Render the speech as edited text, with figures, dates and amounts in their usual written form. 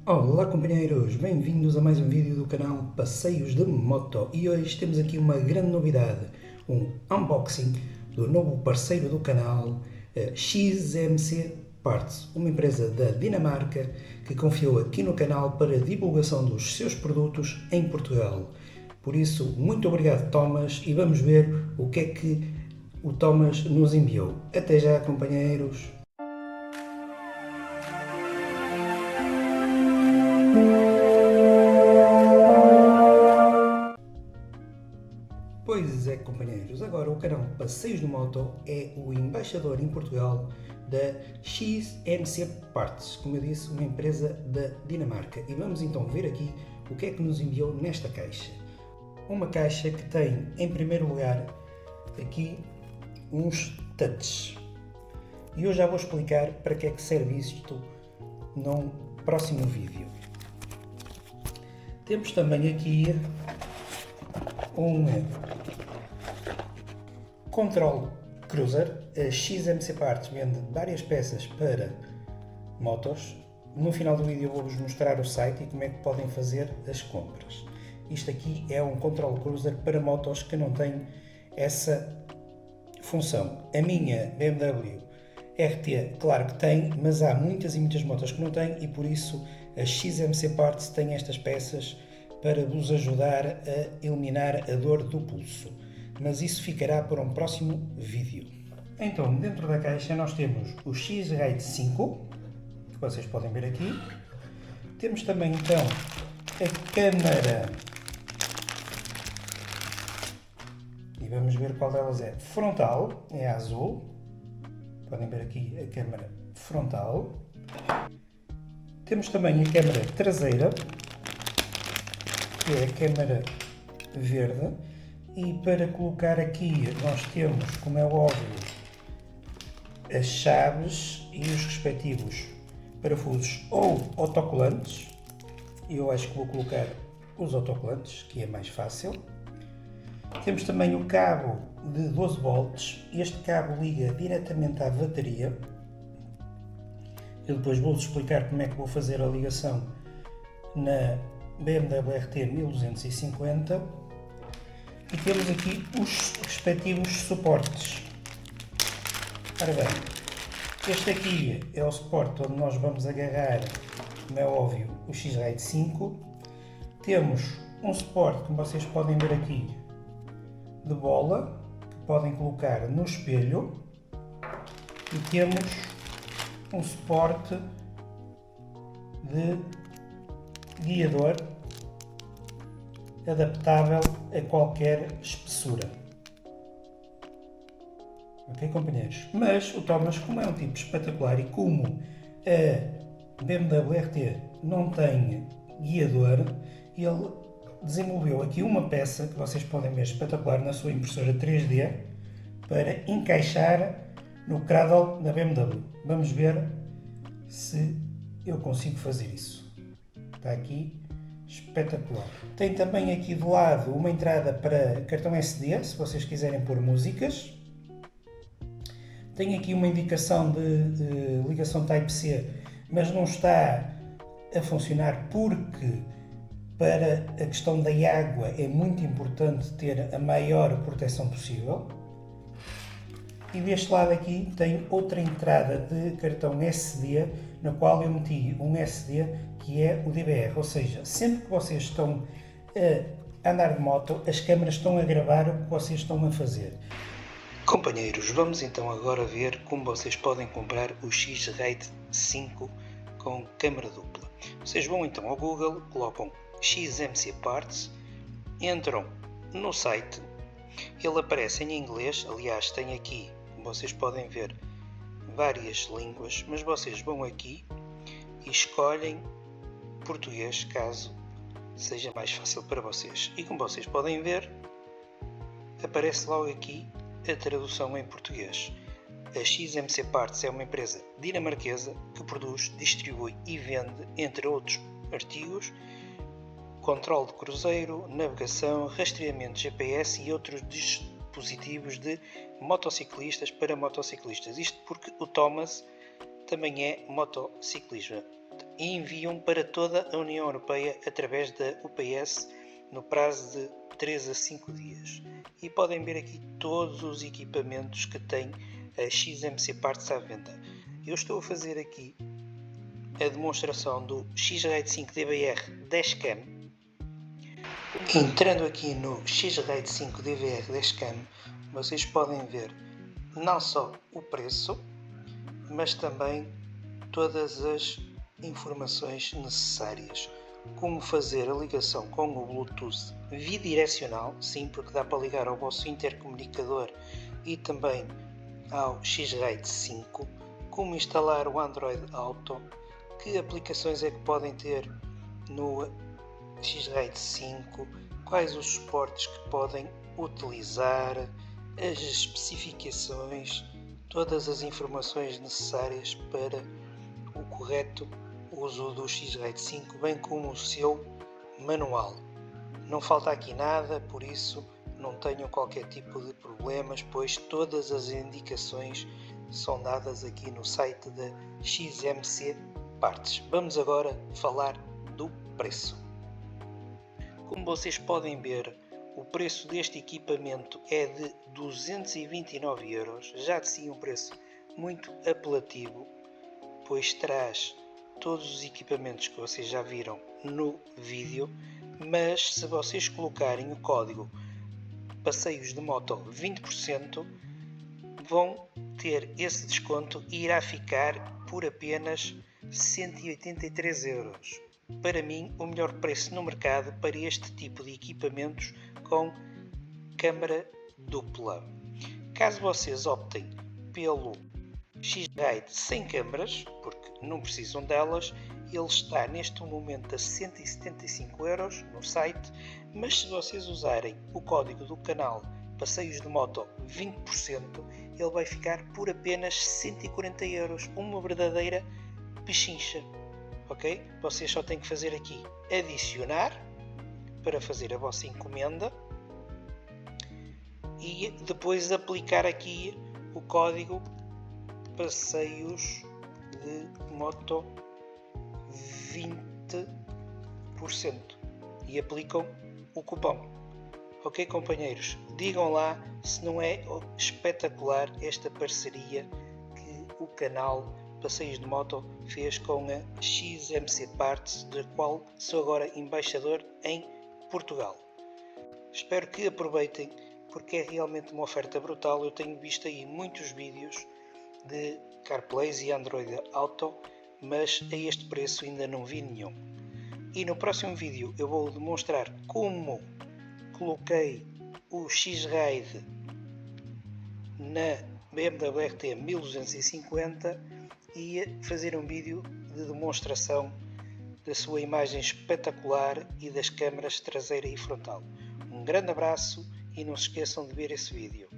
Olá companheiros, bem-vindos a mais um vídeo do canal Passeios de Moto e hoje temos aqui uma grande novidade, um unboxing do novo parceiro do canal, a XMC Parts, uma empresa da Dinamarca que confiou aqui no canal para a divulgação dos seus produtos em Portugal. Por isso, muito obrigado Thomas e vamos ver o que é que o Thomas nos enviou. Até já companheiros! Pois é, companheiros, agora o canal Passeios de Moto é o embaixador em Portugal da XMC Parts, como eu disse, uma empresa da Dinamarca. E vamos então ver aqui o que é que nos enviou nesta caixa. Uma caixa que tem, em primeiro lugar, aqui uns touches. E eu já vou explicar para que é que serve isto num próximo vídeo. Temos também aqui um Control Cruiser. A XMC Parts vende várias peças para motos. No final do vídeo vou-vos mostrar o site e como é que podem fazer as compras. Isto aqui é um Control Cruiser para motos que não tem essa função. A minha BMW RT, claro que tem, mas há muitas e muitas motos que não têm e por isso a XMC Parts tem estas peças para vos ajudar a eliminar a dor do pulso. Mas isso ficará para um próximo vídeo. Então, dentro da caixa nós temos o X-Ride 5, que vocês podem ver aqui. Temos também então a câmara, e vamos ver qual delas é. Frontal, é a azul. Podem ver aqui a câmara frontal. Temos também a câmara traseira, que é a câmara verde. E para colocar aqui nós temos, como é óbvio, as chaves e os respectivos parafusos ou autocolantes. Eu acho que vou colocar os autocolantes, que é mais fácil. Temos também o cabo de 12 volts. Este cabo liga diretamente à bateria. Eu depois vou-vos explicar como é que vou fazer a ligação na BMW RT 1250. E temos aqui os respectivos suportes. Ora bem, este aqui é o suporte onde nós vamos agarrar, como é óbvio, o X-Ride 5. Temos um suporte, como vocês podem ver aqui, de bola, que podem colocar no espelho. E temos um suporte de guiador adaptável a qualquer espessura. Ok, companheiros? Mas o Thomas, como é um tipo espetacular e como a BMW RT não tem guiador, ele desenvolveu aqui uma peça que vocês podem ver espetacular na sua impressora 3D para encaixar no cradle da BMW. Vamos ver se eu consigo fazer isso. Está aqui. Espetacular. Tem também aqui do lado uma entrada para cartão SD, se vocês quiserem pôr músicas. Tem aqui uma indicação de ligação Type-C, mas não está a funcionar porque para a questão da água é muito importante ter a maior proteção possível. E deste lado aqui tem outra entrada de cartão SD, na qual eu meti um SD que é o DVR, ou seja, sempre que vocês estão a andar de moto, as câmaras estão a gravar o que vocês estão a fazer. Companheiros, vamos então agora ver como vocês podem comprar o X-Ride 5 com câmara dupla. Vocês vão então ao Google, colocam XMC Parts, entram no site, ele aparece em inglês, aliás tem aqui, como vocês podem ver, várias línguas, mas vocês vão aqui e escolhem português, caso seja mais fácil para vocês. E como vocês podem ver, aparece logo aqui a tradução em português. A XMC Parts é uma empresa dinamarquesa que produz, distribui e vende, entre outros artigos, controle de cruzeiro, navegação, rastreamento GPS e outros dispositivos de motociclistas para motociclistas. Isto porque o Thomas também é motociclista. e enviam para toda a União Europeia através da UPS no prazo de 3 a 5 dias. E podem ver aqui todos os equipamentos que tem a XMC Parts à venda. Eu estou a fazer aqui a demonstração do X-Ride 5 DVR Dashcam. Entrando aqui no X-Ride 5 DVR Dashcam, vocês podem ver não só o preço, mas também todas as informações necessárias, como fazer a ligação com o Bluetooth bidirecional, sim, porque dá para ligar ao vosso intercomunicador e também ao X-Ride 5, como instalar o Android Auto, que aplicações é que podem ter no X-Ride 5, quais os suportes que podem utilizar, as especificações, todas as informações necessárias para o correto uso do X-Ride 5, bem como o seu manual. Não falta aqui nada, por isso não tenham qualquer tipo de problemas, pois todas as indicações são dadas aqui no site da XMC Parts. Vamos agora falar do preço. Como vocês podem ver, o preço deste equipamento é de 229€, já de si um preço muito apelativo, pois traz todos os equipamentos que vocês já viram no vídeo, mas se vocês colocarem o código Passeios de Moto 20%, vão ter esse desconto e irá ficar por apenas 183€. Para mim, o melhor preço no mercado para este tipo de equipamentos com câmara dupla. Caso vocês optem pelo X-Ride sem câmaras, porque não precisam delas, ele está neste momento a 175€ no site, mas se vocês usarem o código do canal Passeios de Moto 20%, ele vai ficar por apenas 140€, uma verdadeira pechincha. Ok? Vocês só têm que fazer aqui adicionar para fazer a vossa encomenda e depois aplicar aqui o código Passeios de Moto 20% e aplicam o cupom. Ok, companheiros? Digam lá se não é espetacular esta parceria que o canal Passeios de Moto fez com a XMC Parts, da qual sou agora embaixador em Portugal. Espero que aproveitem, porque é realmente uma oferta brutal. Eu tenho visto aí muitos vídeos de CarPlays e Android Auto, mas a este preço ainda não vi nenhum. E no próximo vídeo eu vou demonstrar como coloquei o X-Ride na BMW RT 1250 e fazer um vídeo de demonstração da sua imagem espetacular e das câmaras traseira e frontal. Um grande abraço e não se esqueçam de ver esse vídeo.